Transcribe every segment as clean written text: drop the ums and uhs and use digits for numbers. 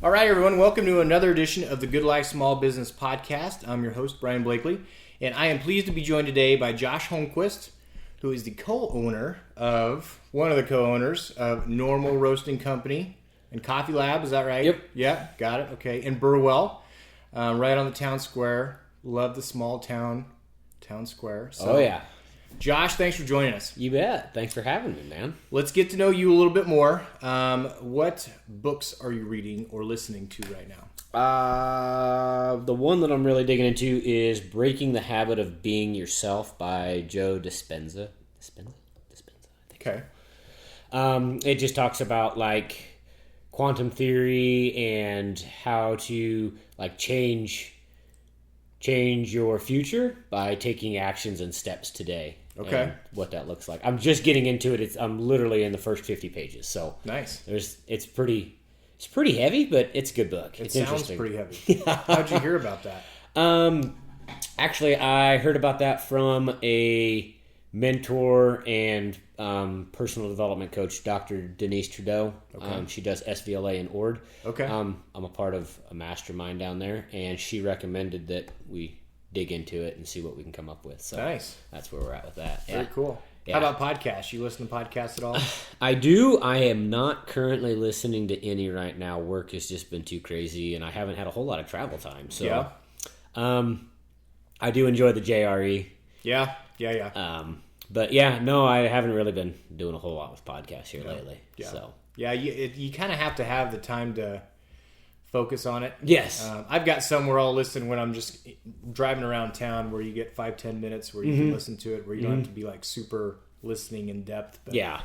All right, everyone. Welcome to another edition of the Good Life Small Business Podcast. I'm your host, Brian Blakely, and I am pleased to be joined today by Josh Holmquist, who is one of the co-owners of Normal Roasting Company and Coffee Lab. Is that right? Yep. Yeah, got it. Okay. In Burwell, right on the town square. Love the small town square. So, oh, yeah. Josh, thanks for joining us. You bet. Thanks for having me, man. Let's get to know you a little bit more. What books are you reading or listening to right now? The one that I'm really digging into is Breaking the Habit of Being Yourself by Joe Dispenza. Dispenza, I think. Okay. It just talks about like quantum theory and how to like change your future by taking actions and steps today. Okay. And what that looks like. I'm just getting into it. I'm literally in the first 50 pages. So nice. It's pretty heavy, but it's a good book. It it's sounds interesting. pretty heavy. How'd you hear about that? Actually, I heard about that from a mentor and personal development coach, Dr. Denise Trudeau. Okay. She does SVLA and ORD. Okay. I'm a part of a mastermind down there, and she recommended that we dig into it and see what we can come up with. So nice. That's where we're at with that. Very cool. Yeah. How about podcasts? You listen to podcasts at all? I do. I am not currently listening to any right now. Work has just been too crazy, and I haven't had a whole lot of travel time. So, yeah. I do enjoy the JRE. Yeah. But yeah, no, I haven't really been doing a whole lot with podcasts here lately. Yeah. So yeah, you kind of have to have the time to focus on it. yes, I've got some where I'll listen when I'm just driving around town, where you get 5-10 minutes where you can listen to it, where you don't have to be like super listening in depth. But, yeah.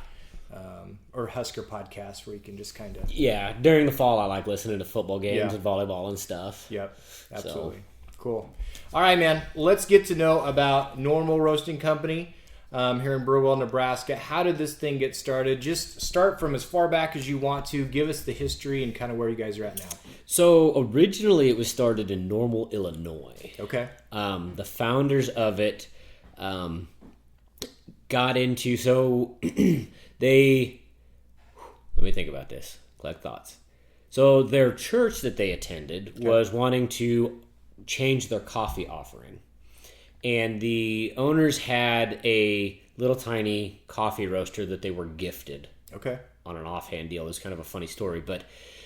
Or Husker podcasts where you can just kind of... Yeah, during the fall I like listening to football games Yeah. and volleyball and stuff. Yep, absolutely. Cool. All right, man. Let's get to know about Normal Roasting Company here in Burwell, Nebraska. How did this thing get started? Just start from as far back as you want to. Give us the history and kind of where you guys are at now. So originally it was started in Normal, Illinois. Okay. The founders of it got into... So they... Let me think about this. Collect thoughts. So their church that they attended was wanting to change their coffee offering. And the owners had a little tiny coffee roaster that they were gifted. Okay. On an offhand deal. It was kind of a funny story. But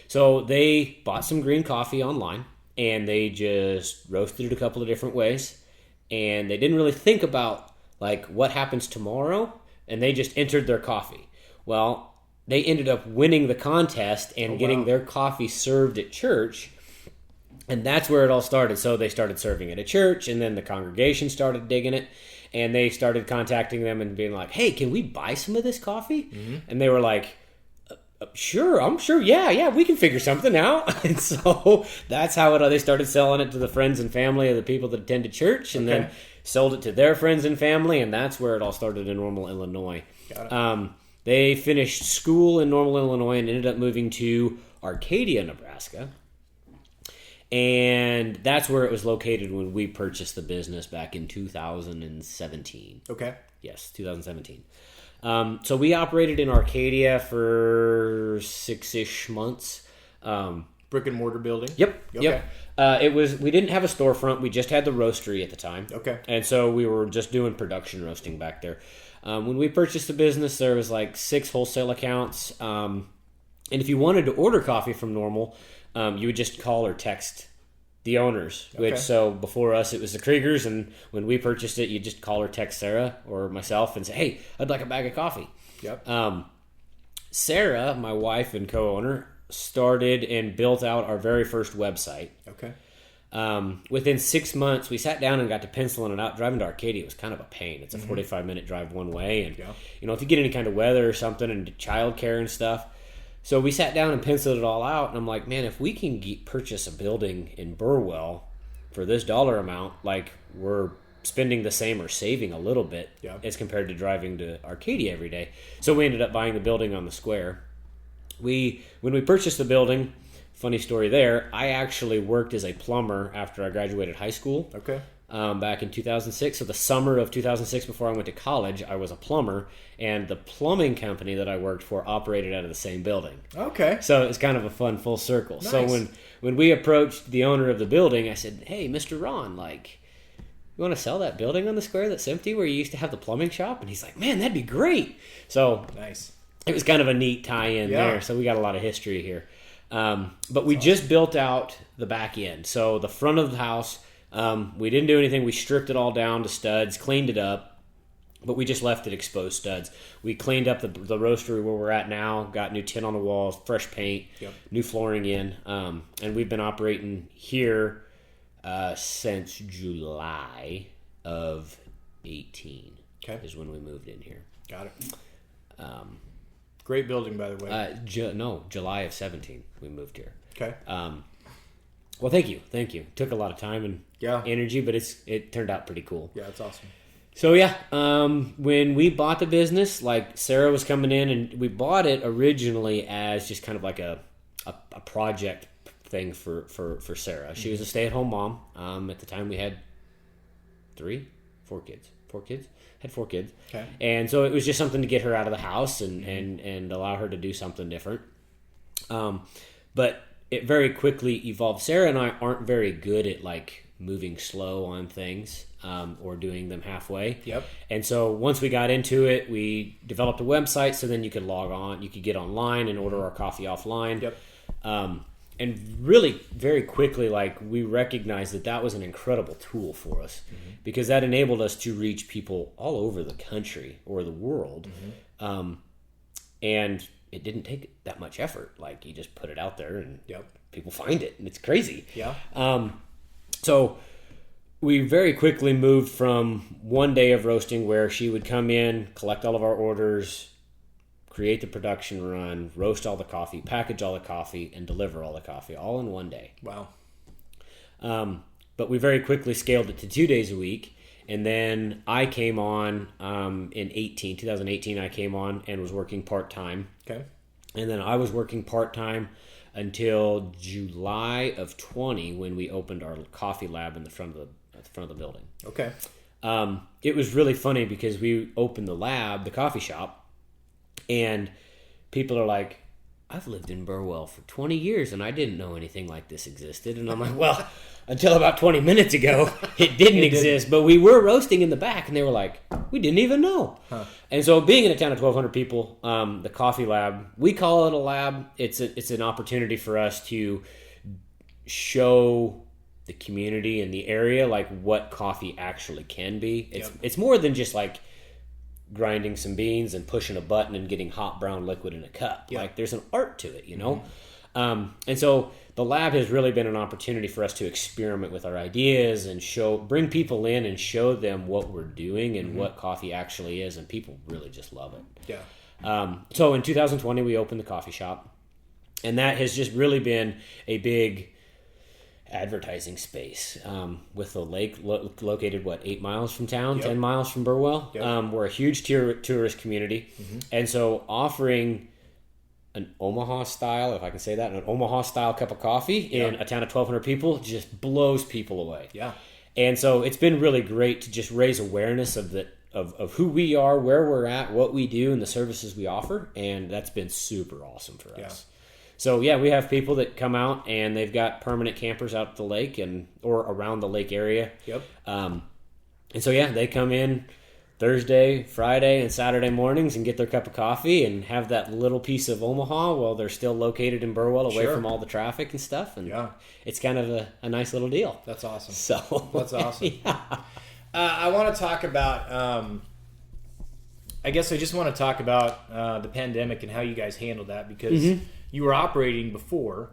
so they bought some green coffee online and they just roasted it a couple of different ways. And they didn't really think about like what happens tomorrow. And they just entered their coffee. Well, they ended up winning the contest and getting their coffee served at church. And that's where it all started. So they started serving it at church, and then the congregation started digging it, and they started contacting them and being like, hey, can we buy some of this coffee? Mm-hmm. And they were like, sure, I'm sure, yeah, we can figure something out. And so that's how they started selling it to the friends and family of the people that attended church, and then sold it to their friends and family, and that's where it all started in Normal, Illinois. Got it. They finished school in Normal, Illinois, and ended up moving to Arcadia, Nebraska. And that's where it was located when we purchased the business back in 2017. Okay. Yes, 2017. So we operated in Arcadia for 6-ish months. Brick and mortar building? Yep. Okay. Yep. We didn't have a storefront. We just had the roastery at the time. Okay. And so we were just doing production roasting back there. When we purchased the business, there was like 6 wholesale accounts. And if you wanted to order coffee from Normal, you would just call or text the owners. Which, so before us, it was the Kriegers, and when we purchased it, you just call or text Sara or myself and say, hey, I'd like a bag of coffee. Yep. Sara, my wife and co-owner, started and built out our very first website. Okay. Within 6 months, we sat down and got to penciling it out. Driving to Arcadia was kind of a pain. It's a 45-minute drive one way, and if you get any kind of weather or something and childcare and stuff. So we sat down and penciled it all out, and I'm like, man, if we can purchase a building in Burwell for this dollar amount, like we're spending the same or saving a little bit as compared to driving to Arcadia every day. So we ended up buying the building on the square. When we purchased the building, funny story there, I actually worked as a plumber after I graduated high school. Okay. back in 2006. So the summer of 2006, before I went to college, I was a plumber, and the plumbing company that I worked for operated out of the same building. Okay. So it's kind of a fun full circle. Nice. So when we approached the owner of the building, I said, "Hey, Mr. Ron, like, you want to sell that building on the square that's empty where you used to have the plumbing shop?" And he's like, "Man, that'd be great." So nice. It was kind of a neat tie-in there. So we got a lot of history here. But we just built out the back end. So the front of the house, we didn't do anything. We stripped it all down to studs, cleaned it up, but we just left it exposed studs. We cleaned up the roastery where we're at now, got new tin on the walls, fresh paint, new flooring in, and we've been operating here since July of 18 is when we moved in here. Got it. Great building, by the way. July of 17 we moved here. Okay. Well, thank you. Took a lot of time and energy, but it turned out pretty cool. Yeah, it's awesome. So when we bought the business, like Sara was coming in, and we bought it originally as just kind of like a project thing for Sara. She was a stay-at-home mom. At the time, we had four kids. Had four kids. Okay. And so it was just something to get her out of the house and allow her to do something different. But it very quickly evolved. Sara and I aren't very good at like moving slow on things or doing them halfway. Yep. And so once we got into it, we developed a website so then you could log on, you could get online and order our coffee offline. Yep. And really very quickly, like, we recognized that was an incredible tool for us because that enabled us to reach people all over the country or the world. And it didn't take that much effort. Like, you just put it out there and people find it, and it's crazy. Yeah. So we very quickly moved from one day of roasting where she would come in, collect all of our orders, create the production run, roast all the coffee, package all the coffee, and deliver all the coffee all in one day. Wow. But we very quickly scaled it to 2 days a week. And then I came on in 2018, I came on and was working part-time. Okay. And then I was working part-time until July of 20 when we opened our coffee lab in the front of the building. Okay. It was really funny because we opened the coffee shop, and people are like, "I've lived in Burwell for 20 years and I didn't know anything like this existed." And I'm like, well, until about 20 minutes ago, it didn't exist. But we were roasting in the back, and they were like, "We didn't even know." And so being in a town of 1,200 people, the coffee lab, we call it a lab. It's an opportunity for us to show the community and the area like what coffee actually can be. It's more than just like grinding some beans and pushing a button and getting hot brown liquid in a cup. Like, there's an art to it, you know? And so the lab has really been an opportunity for us to experiment with our ideas and bring people in and show them what we're doing and what coffee actually is, and people really just love it. So in 2020, we opened the coffee shop, and that has just really been a big advertising space with the lake located 8 miles from town, 10 miles from Burwell. We're a huge tourist community, and so offering an Omaha style, if I can say that, an Omaha style cup of coffee in a town of 1,200 people just blows people away. And so it's been really great to just raise awareness of who we are, where we're at, what we do, and the services we offer, and that's been super awesome for us. So we have people that come out and they've got permanent campers out at the lake or around the lake area. And so they come in Thursday, Friday, and Saturday mornings and get their cup of coffee and have that little piece of Omaha while they're still located in Burwell, away from all the traffic and stuff. And it's kind of a nice little deal. That's awesome. So that's awesome. I want to talk about. I guess I just want to talk about the pandemic and how you guys handled that, because you were operating before.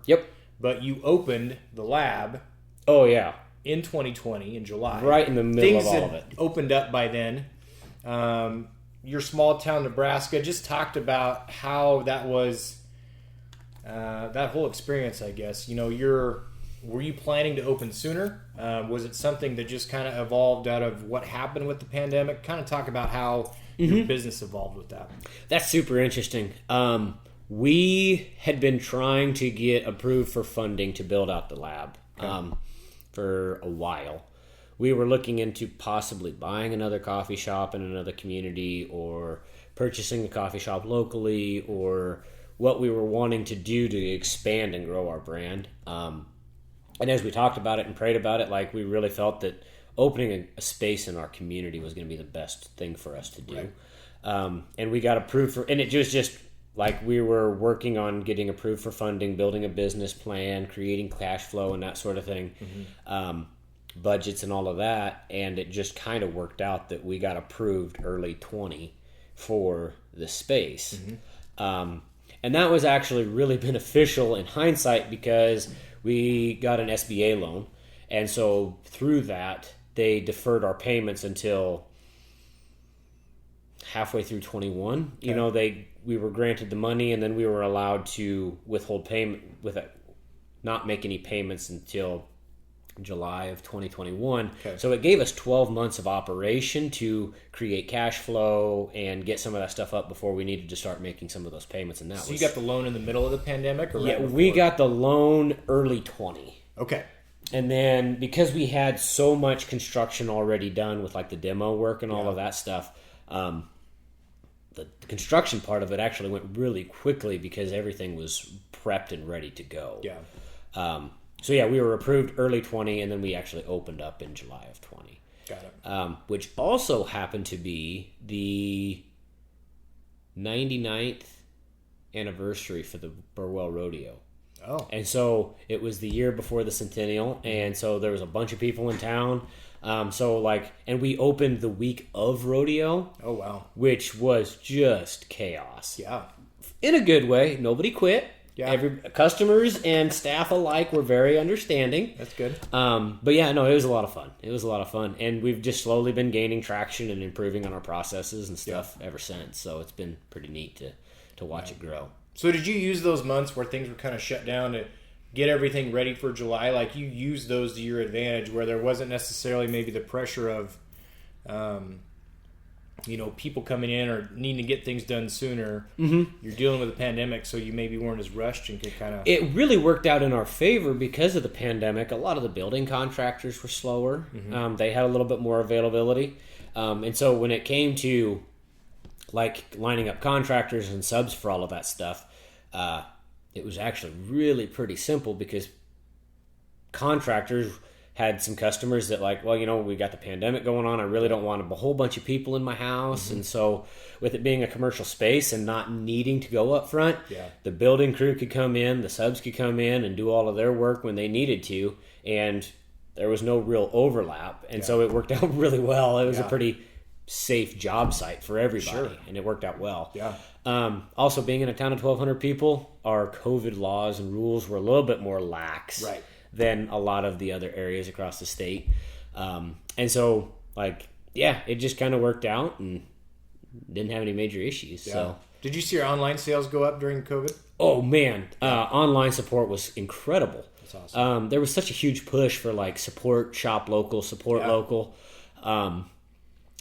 But you opened the lab. In 2020 in July. Right in the middle of all of it. Opened up by then. Your small town Nebraska. Just talked about how that was. That whole experience, I guess. You know, were you planning to open sooner? Was it something that just kind of evolved out of what happened with the pandemic? Kind of talk about how your business evolved with that. That's super interesting. We had been trying to get approved for funding to build out the lab for a while. we were looking into possibly buying another coffee shop in another community, or purchasing a coffee shop locally, or what we were wanting to do to expand and grow our brand. And as we talked about it and prayed about it, like, we really felt that opening a space in our community was going to be the best thing for us to do. Right. And we got approved for, and it was just like we were working on getting approved for funding, building a business plan, creating cash flow and that sort of thing, budgets and all of that. And it just kind of worked out that we got approved early 20 for the space. And that was actually really beneficial in hindsight, because we got an SBA loan. And so through that, they deferred our payments until halfway through 21. Okay. You know, we were granted the money, and then we were allowed to withhold payment, not make any payments until July of 2021. Okay. So it gave us 12 months of operation to create cash flow and get some of that stuff up before we needed to start making some of those payments. And you got the loan in the middle of the pandemic, or right before? We got the loan early 20. Okay. And then because we had so much construction already done with like the demo work and all of that stuff, the construction part of it actually went really quickly because everything was prepped and ready to go. Yeah. So yeah, we were approved early 20, and then we actually opened up in July of 20. Got it. Which also happened to be the 99th anniversary for the Burwell Rodeo. Oh. And so it was the year before the centennial, and so there was a bunch of people in town. And we opened the week of rodeo. Oh, wow. Which was just chaos. Yeah. In a good way. Nobody quit. Yeah. Customers and staff alike were very understanding. That's good. But yeah, no, it was a lot of fun. It was a lot of fun. And we've just slowly been gaining traction and improving on our processes and stuff ever since. So it's been pretty neat to watch it grow. So did you use those months where things were kind of shut down to get everything ready for July? Like, you used those to your advantage, where there wasn't necessarily maybe the pressure of, people coming in or needing to get things done sooner. Mm-hmm. You're dealing with a pandemic, so you maybe weren't as rushed and could kind of... It really worked out in our favor because of the pandemic. A lot of the building contractors were slower. Mm-hmm. They had a little bit more availability. And so when it came to like lining up contractors and subs for all of that stuff, it was actually really pretty simple, because contractors had some customers that like, well, we got the pandemic going on. I really don't want a whole bunch of people in my house. Mm-hmm. And so with it being a commercial space and not needing to go up front, the building crew could come in, the subs could come in and do all of their work when they needed to. And there was no real overlap. And so it worked out really well. It was a pretty safe job site for everybody, and it worked out well. Also, being in a town of 1,200 people, our COVID laws and rules were a little bit more lax than a lot of the other areas across the state. And so, it just kind of worked out and didn't have any major issues. So, did you see your online sales go up during COVID? Oh man, online support was incredible. That's awesome. There was such a huge push for support shop local, support local.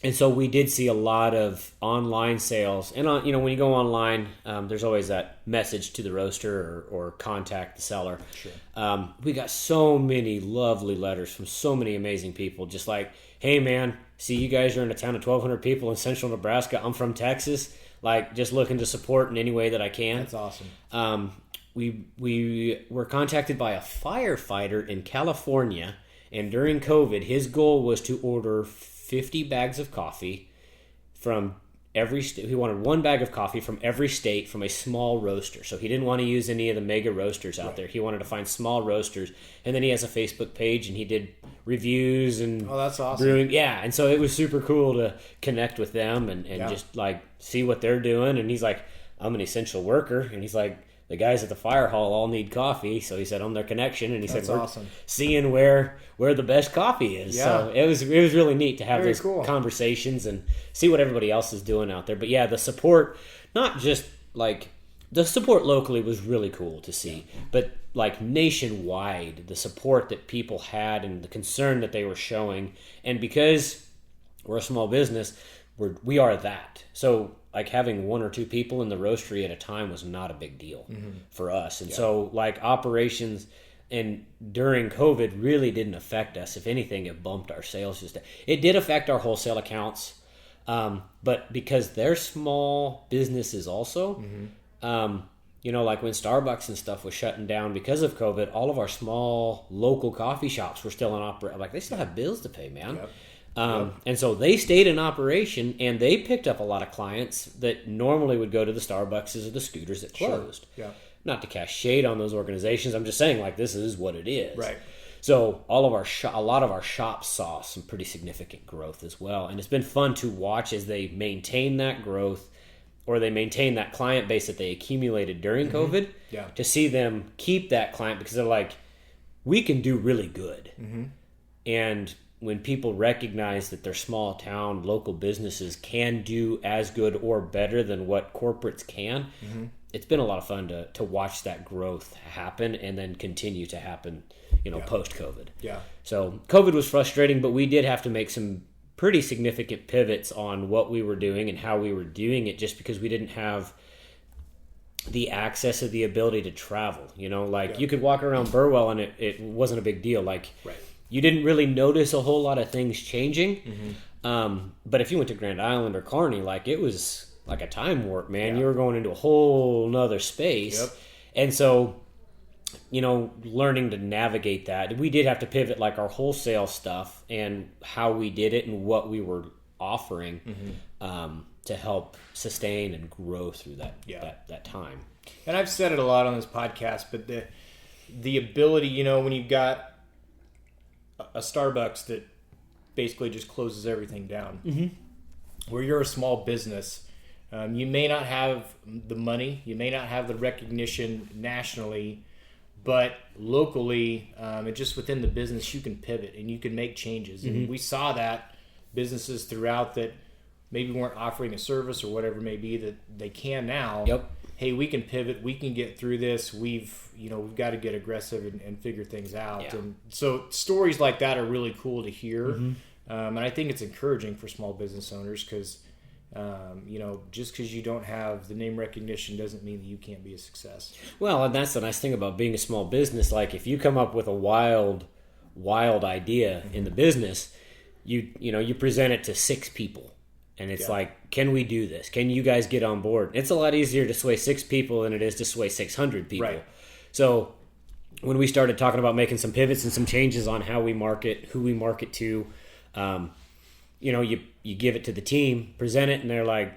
And so we did see a lot of online sales. And, when you go online, there's always that message to the roaster or contact the seller. Sure. We got so many lovely letters from so many amazing people. Just like, hey, man, see, you guys are in a town of 1,200 people in central Nebraska. I'm from Texas. Just looking to support in any way that I can. That's awesome. We were contacted by a firefighter in California. And during COVID, his goal was to order 50 bags of coffee from every state. He wanted one bag of coffee from every state from a small roaster. So he didn't want to use any of the mega roasters out there. He wanted to find small roasters. And then he has a Facebook page, and he did reviews and that's awesome. Brewing. Yeah, and so it was super cool to connect with them and just see what they're doing. And he's like, I'm an essential worker. And he's like, the guys at the fire hall all need coffee, so he said I'm their connection, and he said we're awesome. Seeing where the best coffee is. Yeah. So it was really neat to have Very those cool. conversations and see what everybody else is doing out there. But yeah, the support, not just the support locally was really cool to see, but nationwide, the support that people had and the concern that they were showing, and because we're a small business, we are that. So having one or two people in the roastery at a time was not a big deal for us. And so operations and during COVID really didn't affect us. If anything, it bumped our sales. It did affect our wholesale accounts, but because they're small businesses also, like when Starbucks and stuff was shutting down because of COVID, all of our small local coffee shops were still in operation. Like, they still have bills to pay, man. Yep. And so they stayed in operation, and they picked up a lot of clients that normally would go to the Starbucks or the Scooters that closed. Sure. Yeah. Not to cast shade on those organizations. I'm just saying, like, this is what it is. Right. So a lot of our shops saw some pretty significant growth as well. And it's been fun to watch as they maintain that growth, or they maintain that client base that they accumulated during COVID, to see them keep that client, because they're like, we can do really good. And when people recognize that their small town local businesses can do as good or better than what corporates can, it's been a lot of fun to watch that growth happen and then continue to happen, post-COVID. Yeah. So COVID was frustrating, but we did have to make some pretty significant pivots on what we were doing and how we were doing it, just because we didn't have the access or the ability to travel. You could walk around Burwell and it wasn't a big deal. Like, you didn't really notice a whole lot of things changing. But if you went to Grand Island or Kearney, like, it was like a time warp, man. You were going into a whole nother space. And so, learning to navigate that, we did have to pivot, like, our wholesale stuff and how we did it and what we were offering to help sustain and grow through that time. And I've said it a lot on this podcast, but the ability, when you've got a Starbucks that basically just closes everything down, where you're a small business, you may not have the money, you may not have the recognition nationally, but locally, and just within the business, you can pivot and you can make changes. And we saw that businesses throughout that maybe weren't offering a service or whatever it may be, that they can now. Hey, we can pivot, we can get through this. We've got to get aggressive and figure things out. And so stories like that are really cool to hear. And I think it's encouraging for small business owners, because just because you don't have the name recognition doesn't mean that you can't be a success. Well, and that's the nice thing about being a small business. Like, if you come up with a wild idea in the business, you present it to 6 people. And it's like, can we do this? Can you guys get on board? It's a lot easier to sway 6 people than it is to sway 600 people. Right. So when we started talking about making some pivots and some changes on how we market, who we market to, you give it to the team, present it, and they're like,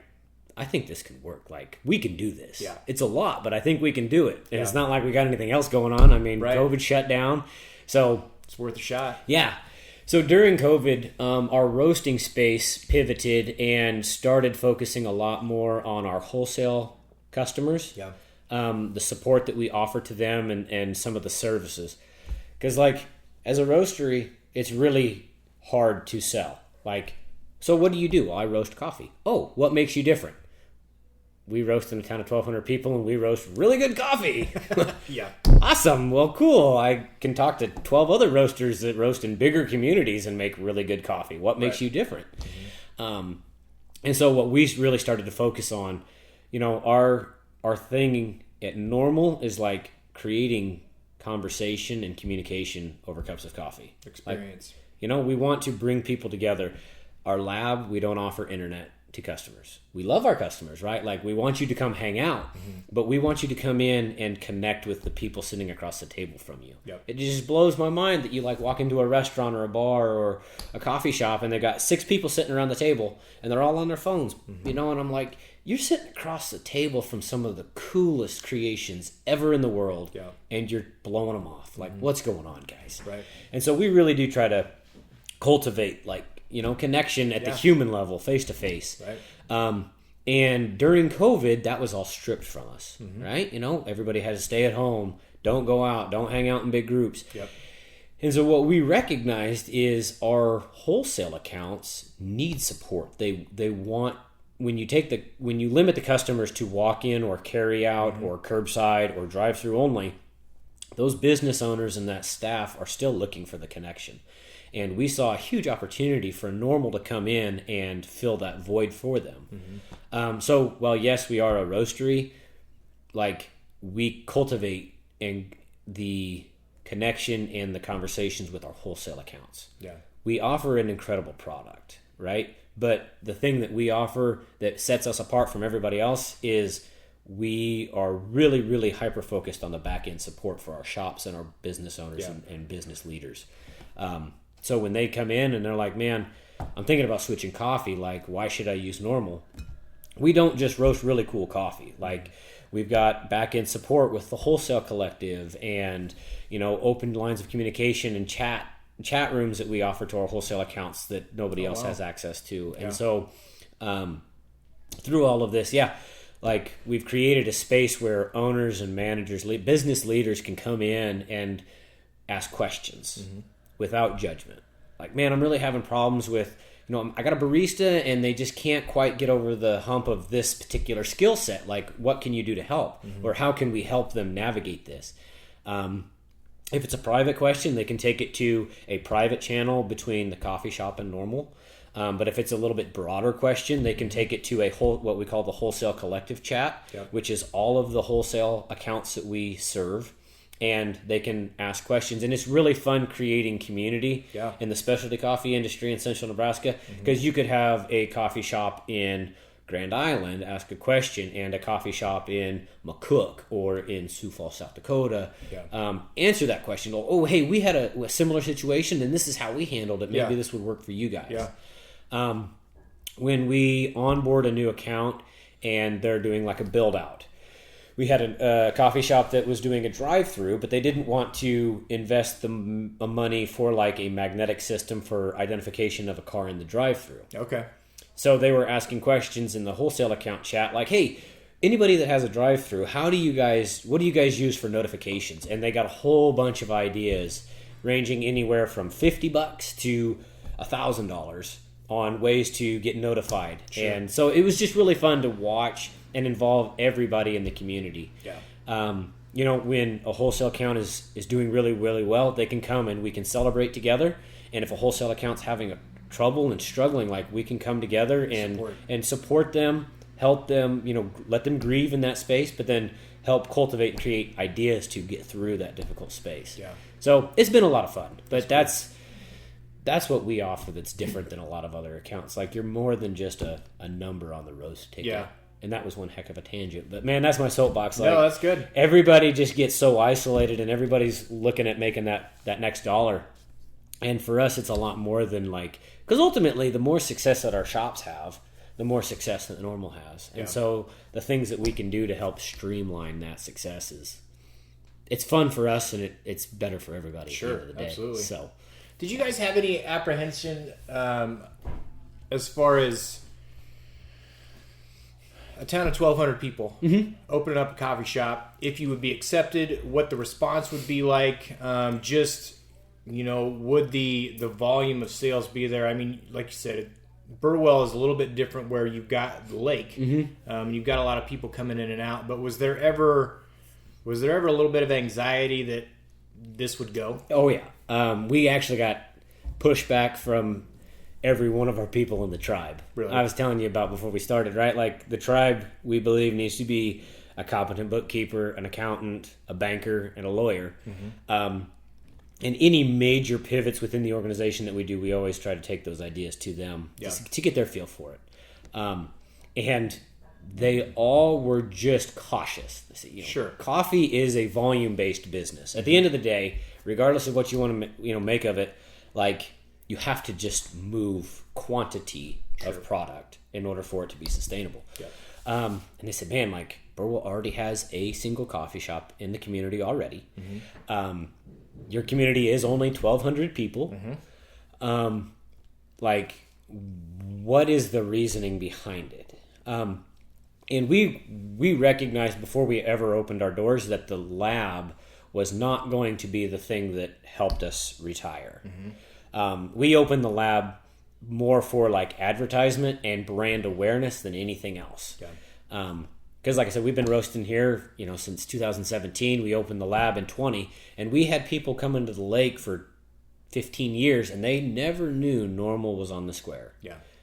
I think this can work. Like, we can do this. Yeah. It's a lot, but I think we can do it. And it's not like we got anything else going on. I mean, COVID shut down. So it's worth a shot. Yeah. So during COVID, our roasting space pivoted and started focusing a lot more on our wholesale customers, the support that we offer to them, and some of the services. Because, like, as a roastery, it's really hard to sell. Like, so what do you do? Well, I roast coffee. Oh, what makes you different? We roast in a town of 1,200 people, and we roast really good coffee. Awesome. Well, cool. I can talk to 12 other roasters that roast in bigger communities and make really good coffee. What makes you different? And so what we really started to focus on, our thing at Normal is like creating conversation and communication over cups of coffee. Experience. Like, we want to bring people together. Our lab, we don't offer internet to customers. We love our customers, right? Like, we want you to come hang out, but we want you to come in and connect with the people sitting across the table from you. It just blows my mind that you, like, walk into a restaurant or a bar or a coffee shop and they've got 6 people sitting around the table and they're all on their phones, and I'm like, you're sitting across the table from some of the coolest creations ever in the world, and you're blowing them off. Like, what's going on, guys? Right. And so we really do try to cultivate, like, connection at the human level, face to face. Right. And during COVID, that was all stripped from us, right? Everybody had to stay at home, don't go out, don't hang out in big groups. And so what we recognized is our wholesale accounts need support. They want, when you limit the customers to walk in or carry out or curbside or drive through only, those business owners and that staff are still looking for the connection. And we saw a huge opportunity for Normal to come in and fill that void for them. So while, yes, we are a roastery, like, we cultivate and the connection and the conversations with our wholesale accounts. Yeah. We offer an incredible product, right? But the thing that we offer that sets us apart from everybody else is we are really, really hyper-focused on the back-end support for our shops and our business owners and business leaders. So when they come in and they're like, man, I'm thinking about switching coffee, like, why should I use Normal? We don't just roast really cool coffee. Like, we've got back-end support with the wholesale collective and, open lines of communication and chat rooms that we offer to our wholesale accounts that nobody else has access to. And so through all of this, like, we've created a space where owners and managers, business leaders can come in and ask questions without judgment. Like, man, I'm really having problems with, I got a barista and they just can't quite get over the hump of this particular skill set. Like, what can you do to help? Or how can we help them navigate this? If it's a private question, they can take it to a private channel between the coffee shop and Normal. But if it's a little bit broader question, they can take it to what we call the wholesale collective chat, which is all of the wholesale accounts that we serve, and they can ask questions. And it's really fun creating community in the specialty coffee industry in central Nebraska, because you could have a coffee shop in Grand Island ask a question and a coffee shop in McCook or in Sioux Falls, South Dakota answer that question. Oh, hey, we had a similar situation and this is how we handled it. Maybe this would work for you guys. When we onboard a new account and they're doing like a build out, we had a coffee shop that was doing a drive-through, but they didn't want to invest the money for like a magnetic system for identification of a car in the drive-through. Okay. So they were asking questions in the wholesale account chat, like, hey, anybody that has a drive-through, what do you guys use for notifications? And they got a whole bunch of ideas ranging anywhere from $50 to $1,000 on ways to get notified. Sure. And so it was just really fun to watch and involve everybody in the community. When a wholesale account is doing really, really well, they can come and we can celebrate together. And if a wholesale account's having a trouble and struggling, like, we can come together and support them, help them, let them grieve in that space, but then help cultivate and create ideas to get through that difficult space. So it's been a lot of fun, but that's what we offer that's different than a lot of other accounts. Like, you're more than just a number on the roast ticket. And that was one heck of a tangent, but man, that's my soapbox. Like, no, that's good. Everybody just gets so isolated and everybody's looking at making that next dollar. And for us, it's a lot more than like, because ultimately the more success that our shops have, the more success that the Normal has. And so the things that we can do to help streamline that success it's fun for us and it's better for everybody at the end of the day. Absolutely. So, did you guys have any apprehension as far as a town of 1,200 people opening up a coffee shop, if you would be accepted, what the response would be like, would the volume of sales be there? I mean, like you said, Burwell is a little bit different where you've got the lake. You've got a lot of people coming in and out. But was there ever a little bit of anxiety that this would go? Oh, yeah. We actually got pushback from every one of our people in the tribe. Really? I was telling you about before we started, right? Like, the tribe, we believe, needs to be a competent bookkeeper, an accountant, a banker, and a lawyer. And any major pivots within the organization that we do, we always try to take those ideas to them to get their feel for it. And they all were just cautious. Sure. Coffee is a volume-based business. At the end of the day, regardless of what you want to make of it, like, you have to just move quantity of product in order for it to be sustainable. And they said, man, like, Burwell already has a single coffee shop in the community already. Your community is only 1,200 people. Like, what is the reasoning behind it? And we recognized before we ever opened our doors that the lab was not going to be the thing that helped us retire. We opened the lab more for like advertisement and brand awareness than anything else. Because like I said, we've been roasting here, since 2017. We opened the lab in 20, and we had people come into the lake for 15 years, and they never knew Normal was on the square.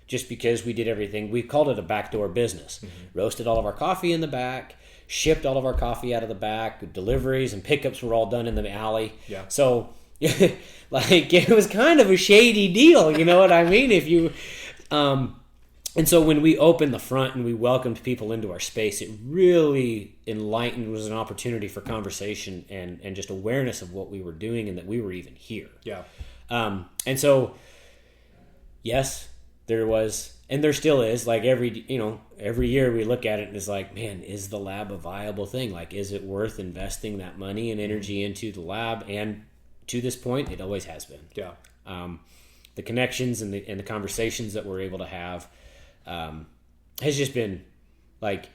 Just because we did everything. We called it a backdoor business. Roasted all of our coffee in the back, shipped all of our coffee out of the back. Deliveries and pickups were all done in the alley. Yeah. So, like, it was kind of a shady deal, you know what I mean? If you, and so when we opened the front and we welcomed people into our space, it really enlightened, was an opportunity for conversation and just awareness of what we were doing and that we were even here. Yeah. And so, yes, there was, and there still is, like every year we look at it and it's like, man, is the lab a viable thing? Like, is it worth investing that money and energy into the lab? And to this point, it always has been. Yeah. The connections and the conversations that we're able to have has just been, like,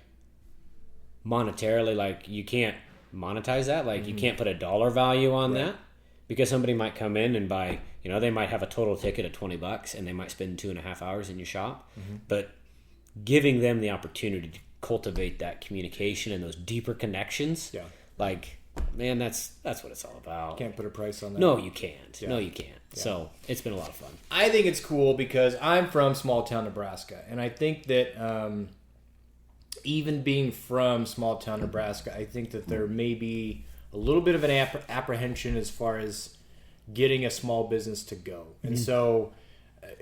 monetarily, like, you can't monetize that. Like, you can't put a dollar value on that, because somebody might come in and buy, they might have a total ticket of $20 and they might spend 2.5 hours in your shop. But giving them the opportunity to cultivate that communication and those deeper connections, like, man, that's what it's all about. Can't put a price on that. No, you can't. Yeah. No, you can't. Yeah. So it's been a lot of fun. I think it's cool because I'm from small town Nebraska, and I think that even being from small town Nebraska, I think that there may be a little bit of an apprehension as far as getting a small business to go. And so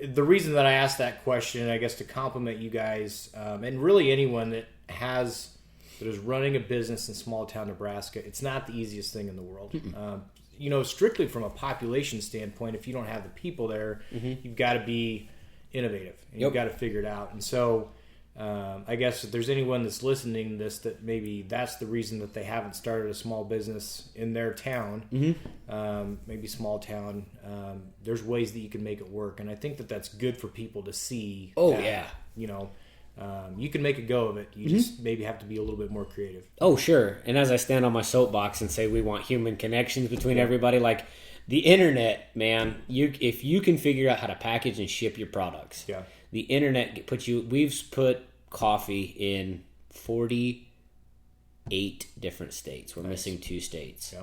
the reason that I asked that question, I guess to compliment you guys, and really anyone that is running a business in small town Nebraska, it's not the easiest thing in the world. Strictly from a population standpoint, if you don't have the people there, you've got to be innovative and you've got to figure it out. And so I guess if there's anyone that's listening to this that maybe that's the reason that they haven't started a small business in their town, maybe small town, there's ways that you can make it work. And I think that that's good for people to see. You can make a go of it. You just maybe have to be a little bit more creative. Oh, sure. And as I stand on my soapbox and say we want human connections between everybody, like the internet, man, if you can figure out how to package and ship your products, the internet we've put coffee in 48 different states. We're missing 2 states.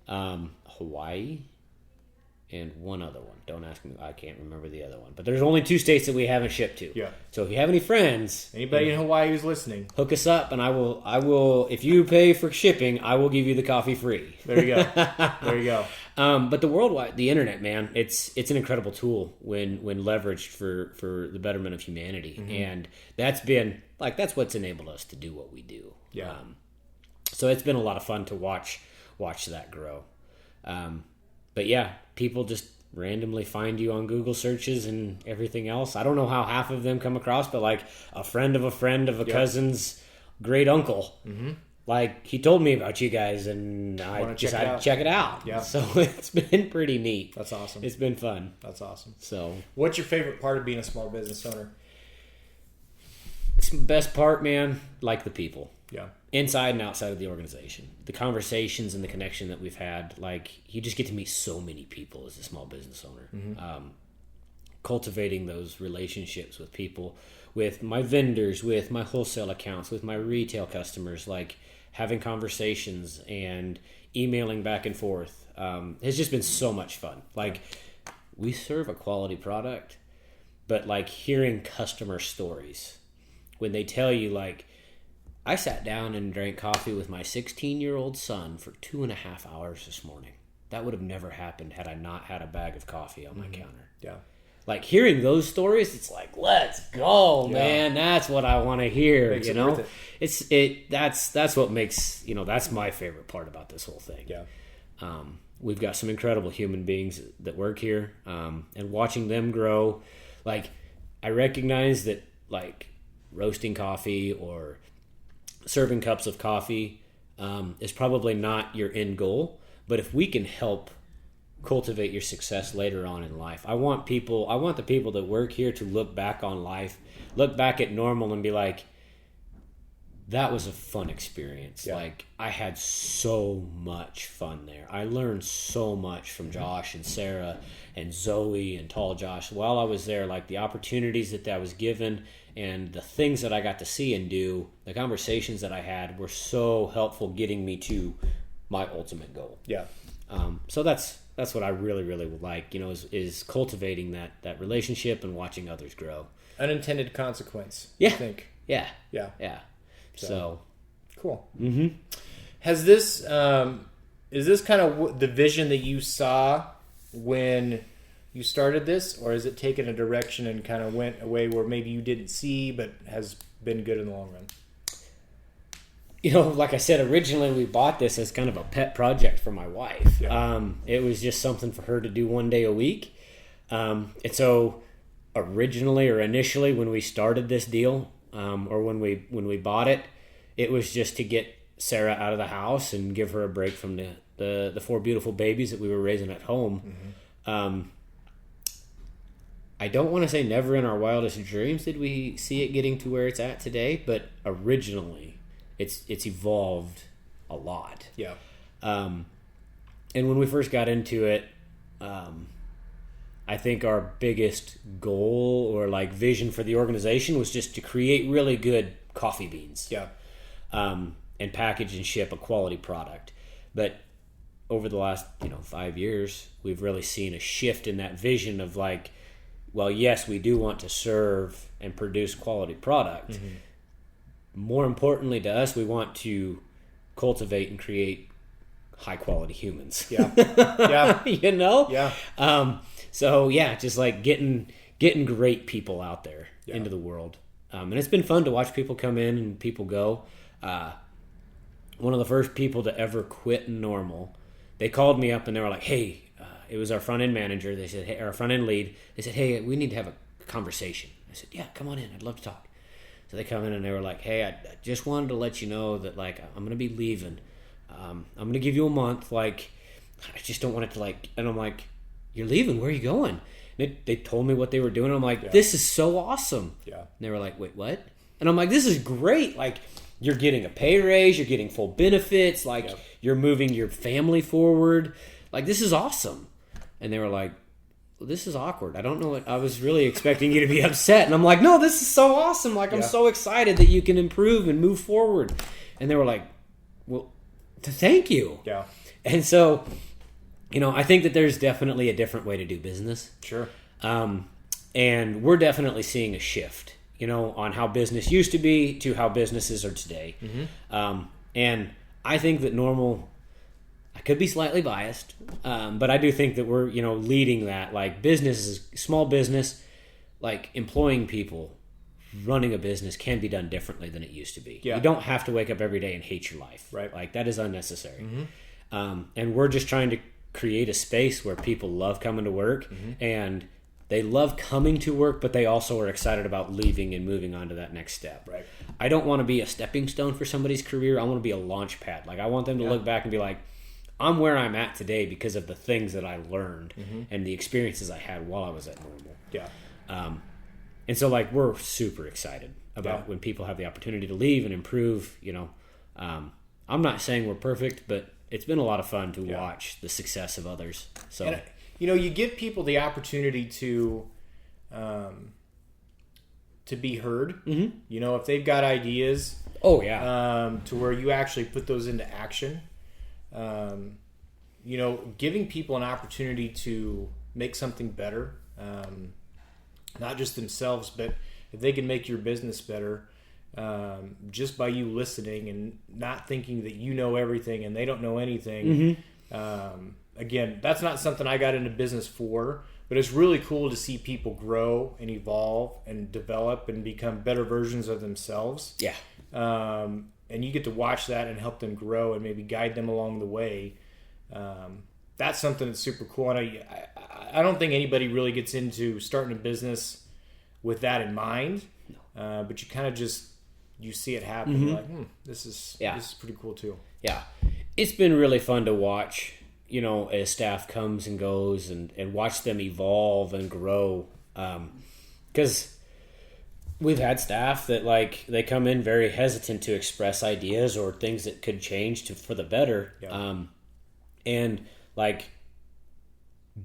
Hawaii and one other one. Don't ask me. I can't remember the other one. But there's only 2 states that we haven't shipped to. Yeah. So if you have any friends, anybody in Hawaii who's listening, hook us up, and I will. If you pay for shipping, I will give you the coffee free. There you go. There you go. But the internet, man, it's an incredible tool when leveraged for the betterment of humanity, and that's what's enabled us to do what we do. Yeah. So it's been a lot of fun to watch that grow. But yeah, people just randomly find you on Google searches and everything else. I don't know how half of them come across, but like a friend of a cousin's great uncle, like he told me about you guys, and I decided to check it out. Yeah. So it's been pretty neat. That's awesome. It's been fun. That's awesome. So, what's your favorite part of being a small business owner? It's the best part, man. Like the people. Yeah. Inside and outside of the organization, the conversations and the connection that we've had, like you just get to meet so many people as a small business owner. Cultivating those relationships with people, with my vendors, with my wholesale accounts, with my retail customers, like having conversations and emailing back and forth has just been so much fun. Like we serve a quality product, but like hearing customer stories when they tell you, like, I sat down and drank coffee with my 16-year-old son for 2.5 hours this morning. That would have never happened had I not had a bag of coffee on my counter. Yeah. Like hearing those stories, it's like, let's go, man. That's what I want to hear. Makes it worth it. That's what makes, that's my favorite part about this whole thing. Yeah. We've got some incredible human beings that work here, and watching them grow. Like I recognize that, like roasting coffee or serving cups of coffee is probably not your end goal, but if we can help cultivate your success later on in life, I want the people that work here to look back on life, look back at normal and be like, that was a fun experience. Yeah. Like I had so much fun there. I learned so much from Josh and Sara and Zoe and Tall Josh while I was there. Like the opportunities that I was given and the things that I got to see and do, the conversations that I had were so helpful getting me to my ultimate goal. Yeah. So that's what I really, really would like, is cultivating that relationship and watching others grow. Unintended consequence. Yeah. I think. Yeah. Yeah. Yeah. So Cool. Mm-hmm. Has this is this kind of the vision that you saw when you started this, or has it taken a direction and kind of went away where maybe you didn't see, but has been good in the long run? Like I said, originally we bought this as kind of a pet project for my wife. Yeah. It was just something for her to do one day a week. And so originally or initially when we started this deal, or when we bought it, it was just to get Sara out of the house and give her a break from the 4 beautiful babies that we were raising at home. Mm-hmm. I don't want to say never in our wildest dreams did we see it getting to where it's at today, but originally it's evolved a lot. Yeah. And when we first got into it, I think our biggest goal or like vision for the organization was just to create really good coffee beans. Yeah. And package and ship a quality product. But over the last 5 years, we've really seen a shift in that vision of like, well, yes, we do want to serve and produce quality product. Mm-hmm. More importantly to us, we want to cultivate and create high quality humans. Yeah. Yeah. Yeah. So yeah, just like getting great people out there into the world. And it's been fun to watch people come in and people go. One of the first people to ever quit Normal, they called me up and they were like, hey, it was our front end manager. They said, hey, our front end lead. They said, hey, we need to have a conversation. I said, yeah, come on in. I'd love to talk. So they come in and they were like, hey, I just wanted to let you know that like I'm going to be leaving. I'm going to give you a month. Like, I just don't want it to like, and I'm like, you're leaving? Where are you going? And they told me what they were doing. I'm like, this is so awesome. Yeah. And they were like, wait, what? And I'm like, this is great. Like, you're getting a pay raise. You're getting full benefits. Like, you're moving your family forward. Like, this is awesome. And they were like, well, this is awkward. I don't know what I was really expecting you to be upset. And I'm like, no, this is so awesome. Like, I'm so excited that you can improve and move forward. And they were like, well, thank you. Yeah. And so, I think that there's definitely a different way to do business. Sure. And we're definitely seeing a shift, on how business used to be to how businesses are today. Mm-hmm. And I think that Normal, I could be slightly biased, but I do think that we're, leading that. Like, businesses, small business, like employing people, running a business can be done differently than it used to be. Yeah. You don't have to wake up every day and hate your life. Right. Like, that is unnecessary. Mm-hmm. And we're just trying to create a space where people love coming to work, and they love coming to work, but they also are excited about leaving and moving on to that next step. Right. I don't want to be a stepping stone for somebody's career. I want to be a launch pad. Like, I want them to look back and be like, I'm where I'm at today because of the things that I learned and the experiences I had while I was at Normal. Yeah. And so, like, we're super excited about when people have the opportunity to leave and improve. I'm not saying we're perfect, but it's been a lot of fun to watch the success of others. So, and, you give people the opportunity to be heard. Mm-hmm. If they've got ideas. Oh yeah. To where you actually put those into action. Giving people an opportunity to make something better, not just themselves, but if they can make your business better, just by you listening and not thinking that you know everything and they don't know anything. Mm-hmm. Again, that's not something I got into business for, but it's really cool to see people grow and evolve and develop and become better versions of themselves. Yeah. And you get to watch that and help them grow and maybe guide them along the way. That's something that's super cool. And I don't think anybody really gets into starting a business with that in mind. No. But you kind of you see it happen. Mm-hmm. You're like, this is pretty cool too. Yeah. It's been really fun to watch, as staff comes and goes and watch them evolve and grow. 'Cause we've had staff that, like, they come in very hesitant to express ideas or things that could change for the better. Yeah. And, like,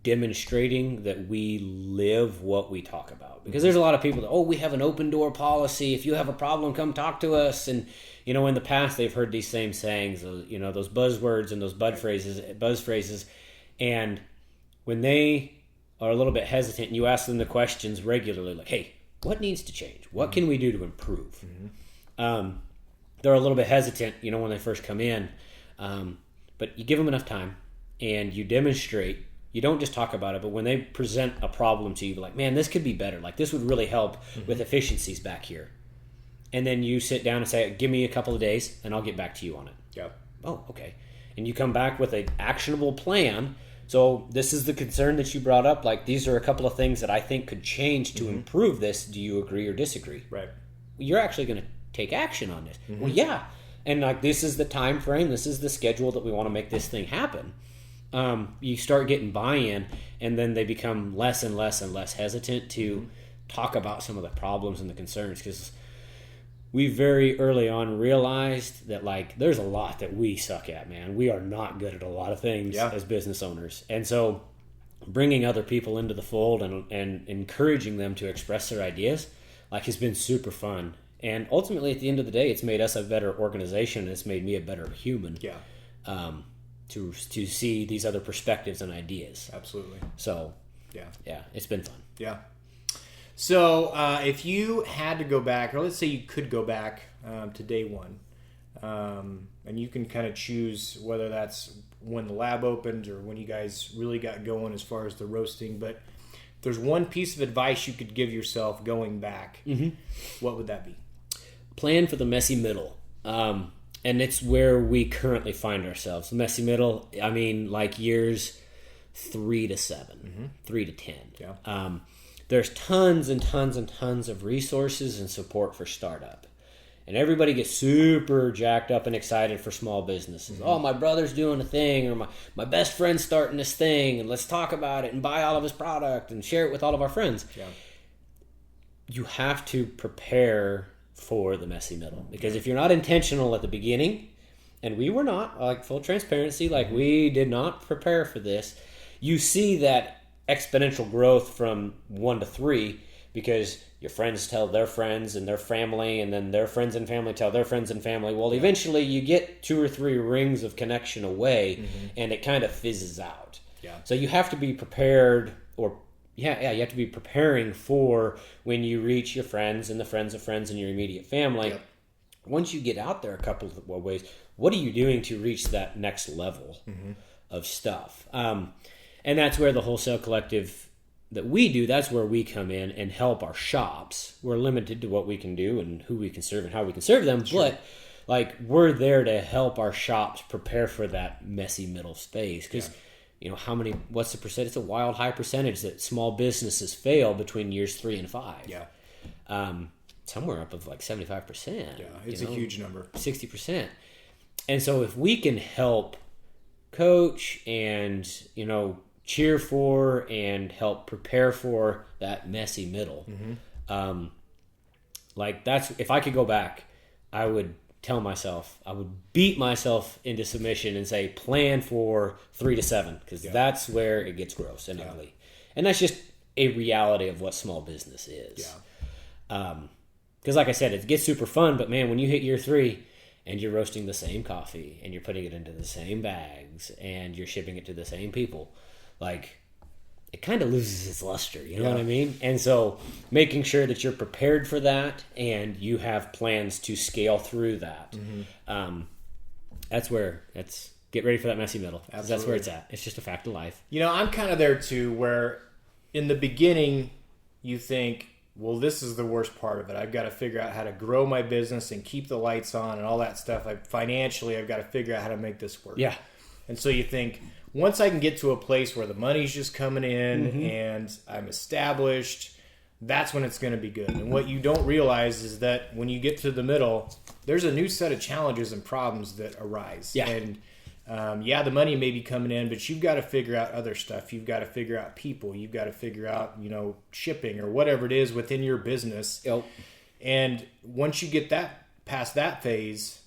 demonstrating that we live what we talk about. Because there's a lot of people that, we have an open door policy. If you have a problem, come talk to us. And, in the past, they've heard these same sayings, those buzzwords and those buzz phrases. And when they are a little bit hesitant and you ask them the questions regularly, like, hey, what needs to change? What can we do to improve? Mm-hmm. they're a little bit hesitant, when they first come in. But you give them enough time and you demonstrate. You don't just talk about it, but when they present a problem to you, like, man, this could be better. Like, this would really help with efficiencies back here. And then you sit down and say, give me a couple of days and I'll get back to you on it. Yeah. Oh, okay. And you come back with an actionable plan. So this is the concern that you brought up. Like, these are a couple of things that I think could change to improve this. Do you agree or disagree? Right. You're actually going to take action on this. Well, yeah. And like, this is the time frame. This is the schedule that we want to make this thing happen. You start getting buy-in, and then they become less and less and less hesitant to talk about some of the problems and the concerns, because we very early on realized that, like, there's a lot that we suck at, man. We are not good at a lot of things as business owners. And so bringing other people into the fold and encouraging them to express their ideas, like, has been super fun. And ultimately, at the end of the day, it's made us a better organization, and it's made me a better human. Yeah. To see these other perspectives and ideas. Absolutely. So, yeah, it's been fun. Yeah. So, if you had to go back, or let's say you could go back to day one, and you can kind of choose whether that's when the lab opened or when you guys really got going as far as the roasting, but if there's one piece of advice you could give yourself going back, what would that be? Plan for the messy middle. And it's where we currently find ourselves. The messy middle, I mean, like years 3 to 7, 3 to 10. Yeah. There's tons and tons and tons of resources and support for startup. And everybody gets super jacked up and excited for small businesses. Oh, my brother's doing a thing, or my best friend's starting this thing, and let's talk about it and buy all of his product and share it with all of our friends. Yeah. You have to prepare for the messy middle, because if you're not intentional at the beginning, and we were not, like, full transparency, like, we did not prepare for this, you see that exponential growth from 1 to 3, because your friends tell their friends and their family, and then their friends and family tell their friends and family. Well, eventually you get 2 or 3 rings of connection away, and it kind of fizzes out. Yeah. So you have to be prepared, you have to be preparing for when you reach your friends and the friends of friends and your immediate family. Yep. Once you get out there a couple of ways, what are you doing to reach that next level of stuff? And that's where the Wholesale Collective that we do, that's where we come in and help our shops. We're limited to what we can do and who we can serve and how we can serve them. Sure. But, like, we're there to help our shops prepare for that messy middle space. Because what's the percentage? It's a wild high percentage that small businesses fail between years 3 and 5. Yeah. Somewhere up of like 75%. Yeah, it's a huge number. 60%. And so if we can help coach and, cheer for and help prepare for that messy middle, that's, if I could go back, I would tell myself, I would beat myself into submission and say, plan for 3 to 7, because that's where it gets gross and ugly. And that's just a reality of what small business is. Yeah. Because like I said, it gets super fun, but man, when you hit year 3 and you're roasting the same coffee and you're putting it into the same bags and you're shipping it to the same people, like, it kind of loses its luster, you know what I mean? And so making sure that you're prepared for that and you have plans to scale through that. That's get ready for that messy middle. That's where it's at. It's just a fact of life. I'm kind of there too, where in the beginning you think, well, this is the worst part of it. I've got to figure out how to grow my business and keep the lights on and all that stuff. Financially, I've got to figure out how to make this work. Yeah. And so you think, once I can get to a place where the money's just coming in and I'm established, that's when it's going to be good. And what you don't realize is that when you get to the middle, there's a new set of challenges and problems that arise. Yeah. And the money may be coming in, but you've got to figure out other stuff. You've got to figure out people. You've got to figure out, shipping or whatever it is within your business. Yep. And once you get past that phase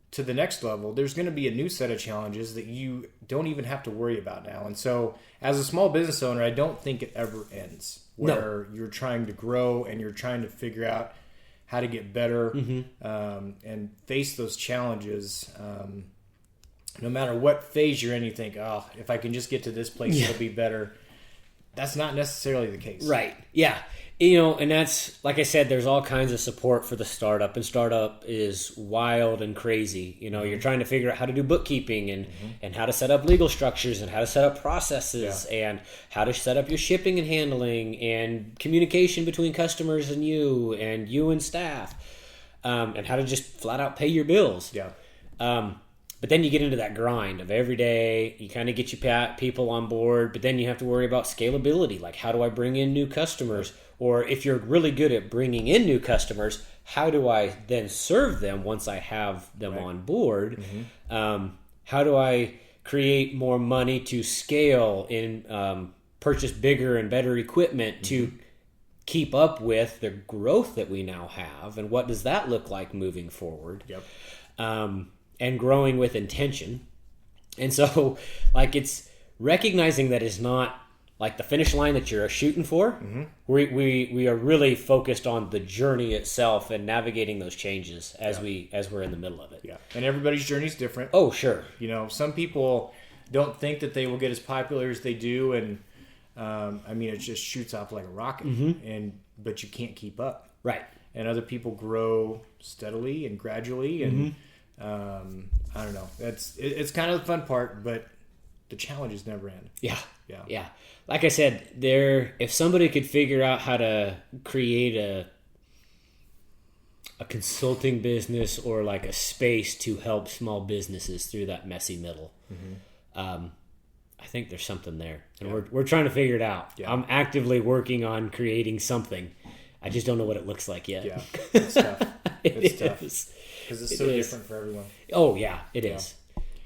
to the next level, there's going to be a new set of challenges that you don't even have to worry about now. And so as a small business owner, I don't think it ever ends where you're trying to grow and you're trying to figure out how to get better and face those challenges. No matter what phase you're in, you think, oh, if I can just get to this place, it'll be better. that's not necessarily the case. Right. Yeah. And that's, like I said, there's all kinds of support for the startup, and startup is wild and crazy. You're trying to figure out how to do bookkeeping and how to set up legal structures and how to set up processes and how to set up your shipping and handling and communication between customers and you and staff, and how to just flat out pay your bills. Yeah. But then you get into that grind of every day. You kind of get your people on board, but then you have to worry about scalability. Like, how do I bring in new customers? Or if you're really good at bringing in new customers, how do I then serve them once I have them on board? How do I create more money to scale and purchase bigger and better equipment to keep up with the growth that we now have? And what does that look like moving forward? And growing with intention. And so, like, it's recognizing that it's not like the finish line that you're shooting for. We are really focused on the journey itself and navigating those changes as we're in the middle of it. Yeah. And everybody's journey is different. Oh, sure. Some people don't think that they will get as popular as they do, and it just shoots off like a rocket, but you can't keep up. Right. And other people grow steadily and gradually, and I don't know. It's kind of the fun part, but the challenges never end. Yeah. Like I said, if somebody could figure out how to create a consulting business or like a space to help small businesses through that messy middle, I think there's something there, and we're trying to figure it out. I'm actively working on creating something. I just don't know what it looks like yet. Yeah, it's tough. It's tough because it's so is different for everyone. Oh yeah, it is.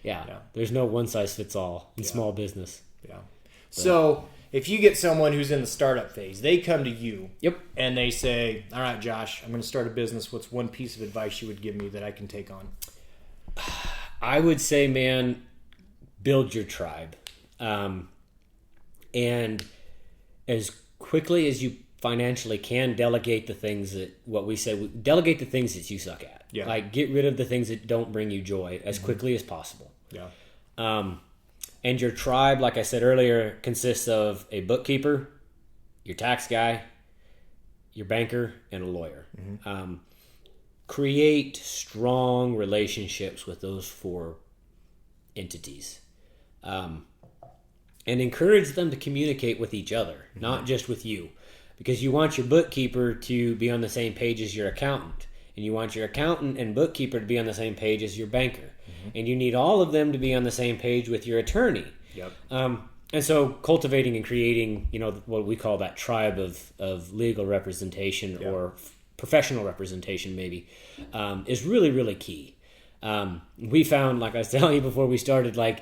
Yeah. There's no one size fits all in small business. Yeah. So if you get someone who's in the startup phase, they come to you. Yep. And they say, "All right, Josh, I'm going to start a business. What's one piece of advice you would give me that I can take on?" I would say, man, build your tribe, and as quickly as you financially can, delegate the things delegate the things that you suck at. Yeah. Like, get rid of the things that don't bring you joy as quickly as possible. Yeah. And your tribe, like I said earlier, consists of a bookkeeper, your tax guy, your banker, and a lawyer. Create strong relationships with those 4 entities. And encourage them to communicate with each other, not just with you. Because you want your bookkeeper to be on the same page as your accountant. And you want your accountant and bookkeeper to be on the same page as your banker. And you need all of them to be on the same page with your attorney. Yep. And so cultivating and creating, what we call that tribe of legal representation or professional representation maybe, is really, really key. We found, like I was telling you before we started, like,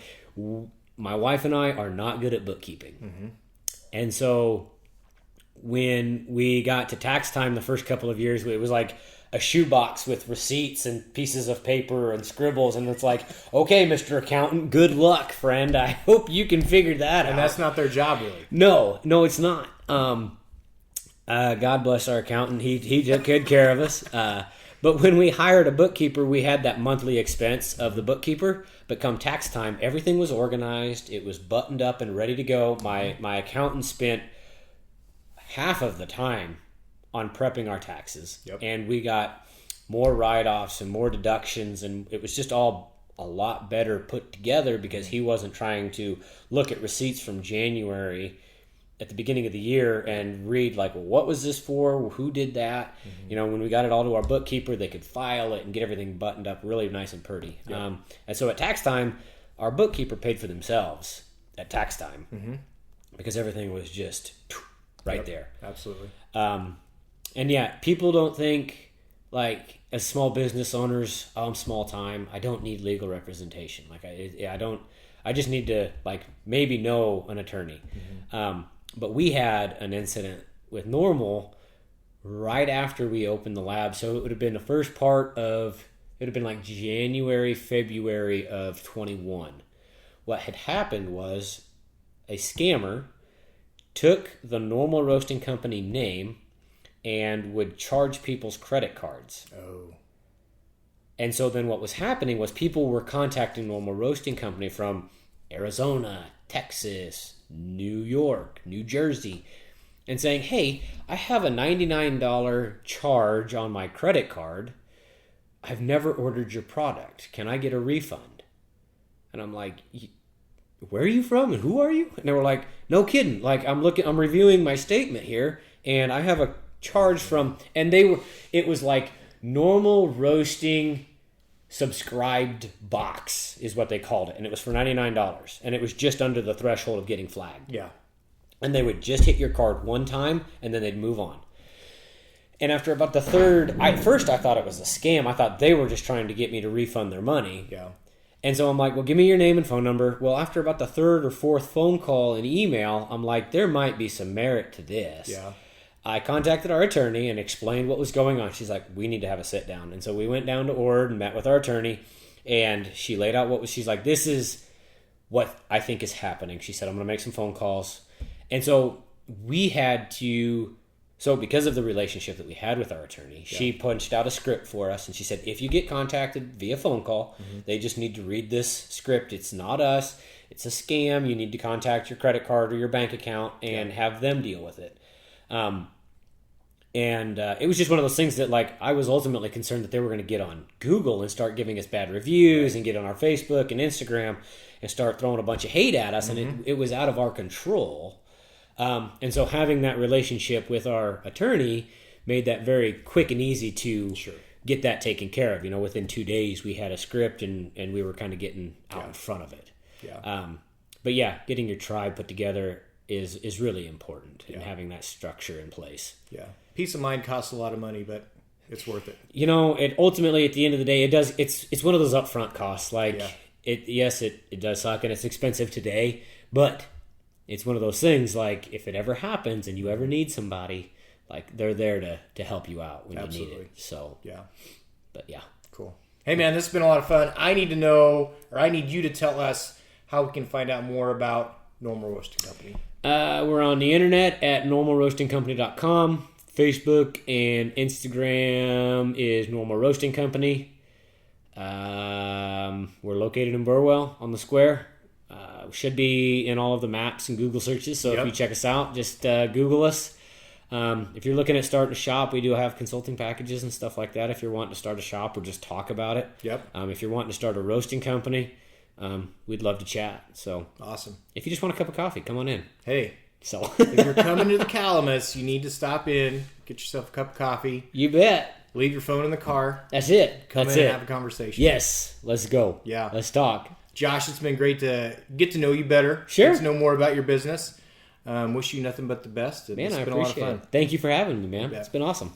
my wife and I are not good at bookkeeping. And so when we got to tax time the first couple of years, it was like a shoebox with receipts and pieces of paper and scribbles, and it's like, okay, Mr. Accountant, good luck, friend. I hope you can figure that out. And that's not their job, really. No, it's not. God bless our accountant. He took good care of us. But when we hired a bookkeeper, we had that monthly expense of the bookkeeper. But come tax time, everything was organized. It was buttoned up and ready to go. My accountant spent half of the time on prepping our taxes. And we got more write-offs and more deductions, and it was just all a lot better put together because he wasn't trying to look at receipts from January at the beginning of the year and read, like, well, what was this for? Who did that? When we got it all to our bookkeeper, they could file it and get everything buttoned up really nice and pretty. And so at tax time, our bookkeeper paid for themselves at tax time because everything was just right there. Absolutely. And yeah, people don't think, like, as small business owners, I'm small time, I don't need legal representation. Like, I just need to, like, maybe know an attorney. But we had an incident with Normal right after we opened the lab. So it would have been the first part of, it would have been like January, February of 21. What had happened was a scammer took the Normal Roasting Company name and would charge people's credit cards. Oh. And so then what was happening was people were contacting Normal Roasting Company from Arizona, Texas, New York, New Jersey, and saying, hey, I have a $99 charge on my credit card. I've never ordered your product. Can I get a refund? And I'm like, where are you from and who are you? And they were like, no kidding. Like, I'm reviewing my statement here, and I have a charge from, and it was like normal roasting subscribed box is what they called it. And it was for $99. And it was just under the threshold of getting flagged. Yeah. And they would just hit your card one time, and then they'd move on. And after about the third, at first I thought it was a scam. I thought they were just trying to get me to refund their money. Yeah. And so I'm like, well, give me your name and phone number. Well, after about the third or fourth phone call and email, I'm like, there might be some merit to this. Yeah. I contacted our attorney and explained what was going on. She's like, we need to have a sit down. And so we went down to Ord and met with our attorney, and she laid out she's like, this is what I think is happening. She said, I'm going to make some phone calls. And so we had to, because of the relationship that we had with our attorney, she punched out a script for us, and she said, if you get contacted via phone call, they just need to read this script. It's not us. It's a scam. You need to contact your credit card or your bank account and have them deal with it. It was just one of those things that, like, I was ultimately concerned that they were going to get on Google and start giving us bad reviews and get on our Facebook and Instagram and start throwing a bunch of hate at us, and it was out of our control. And so having that relationship with our attorney made that very quick and easy to get that taken care of. You know, within 2 days we had a script, and we were kind of getting out in front of it. Yeah. But yeah, getting your tribe put together is really important, and having that structure in place. Yeah. Peace of mind costs a lot of money, but it's worth it. You know, it ultimately at the end of the day, it does. It's one of those upfront costs. Like it does suck, and it's expensive today, but it's one of those things, like, if it ever happens and you ever need somebody, like, they're there to help you out when you need it. So but yeah. Cool. Hey man, this has been a lot of fun. I need to know, or I need you to tell us how we can find out more about Normal Roasting Company. We're on the internet at normalroastingcompany.com. Facebook and Instagram is Normal Roasting Company. We're located in Burwell on the square. We should be in all of the maps and Google searches. So if you check us out, just Google us. If you're looking at starting a shop, we do have consulting packages and stuff like that. If you're wanting to start a shop or just talk about it. If you're wanting to start a roasting company, we'd love to chat. So awesome. If you just want a cup of coffee, come on in. Hey. So if you're coming to the Calamus, you need to stop in, get yourself a cup of coffee. You bet. Leave your phone in the car. That's it. Come in and have a conversation. Yes. Let's go. Yeah. Let's talk. Josh, it's been great to get to know you better. Sure. Get to know more about your business. Wish you nothing but the best. Man, it's I been appreciate a lot of fun. it. Thank you for having me, man. It's been awesome.